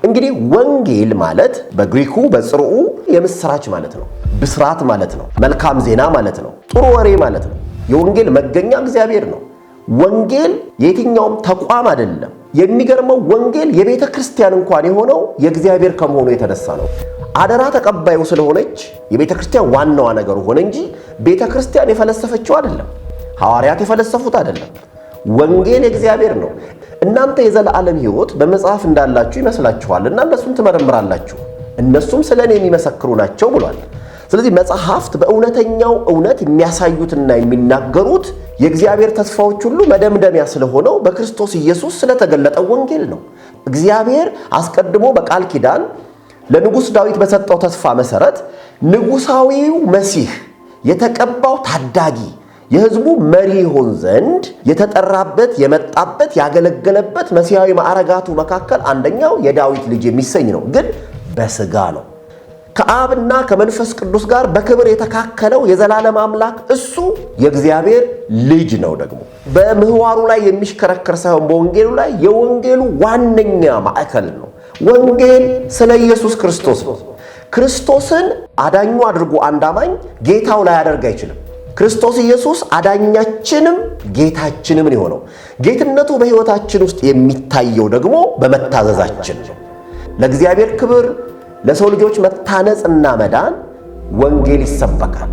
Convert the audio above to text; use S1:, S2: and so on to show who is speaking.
S1: እንግዲህ ወንጌል ማለት በግሪኩ በጽርኡ የምስራች ማለት ነው። ብስራት ማለት ነው። መልካም ዜና ማለት ነው። ጥሩ ወሬ ማለት ነው። የወንጌል መገኛ እግዚአብሔር ነው። ወንጌል የትኛውም ተቋም አይደለም። የሚገርመው ወንጌል የቤተ ክርስቲያን እንኳን የሆነው የእግዚአብሔር ከመሆኑ የተነሳ ነው። አደራ ተቀባዩ ስለሆነች የቤተ ክርስቲያን ዋናዋ ነገር ሆነ እንጂ ቤተ ክርስቲያን የፈለሰፈችው አይደለም። ሐዋርያት የፈለሰፉት አይደለም። ወንጌል የእግዚአብሔር ነው። እናንተ የዘላለም ሕይወት በመጽሐፍ እንዳላችሁ ይመስላችኋልና እነሱን ትመረምራላችሁ፣ እነሱም ስለኔ የሚመሰክሩ ናቸው ብሏል። ስለዚህ መጽሐፍት በእውነተኛው እውነት የሚያሳዩትና የሚናገሩት የእግዚአብሔር ተስፋዎች ሁሉ መደምደሚያ ስለሆነው በክርስቶስ ኢየሱስ ስለተገለጠው ወንጌል ነው። እግዚአብሔር አስቀድሞ በቃል ኪዳን ለንጉሥ ዳዊት በሰጠው ተስፋ መሰረት ንጉሳዊው መሲህ የተቀባው ታዳጊ የሕዝቡ መሪ ይሆን ዘንድ የተጠራበት የመጣበት ያገለገለበት መሲሐዊ ማዕረጋቱ መካከል አንደኛው የዳዊት ልጅ የሚሰኝ ነው። ግን በሥጋ ነው። ከአብና ከመንፈስ ቅዱስ ጋር በክብር የተካከለው የዘላለም አምላክ እሱ የእግዚአብሔር ልጅ ነው። ደግሞ በምህዋሩ ላይ የሚሽከረከር ሳይሆን በወንጌሉ ላይ የወንጌሉ ዋነኛ ማዕከል ነው። ወንጌል ስለ ኢየሱስ ክርስቶስ ነው። ክርስቶስን አዳኙ አድርጎ አንድ አማኝ ጌታው ላይ ያደርግ አይችልም። ክርስቶስ ኢየሱስ አዳኛችንም ጌታችንም የሆነው ጌትነቱ በሕይወታችን ውስጥ የሚታየው ደግሞ በመታዘዛችን ነው። ለእግዚአብሔር ክብር ለሰው ልጆች መታነጽና መዳን ወንጌል ይሰበካል።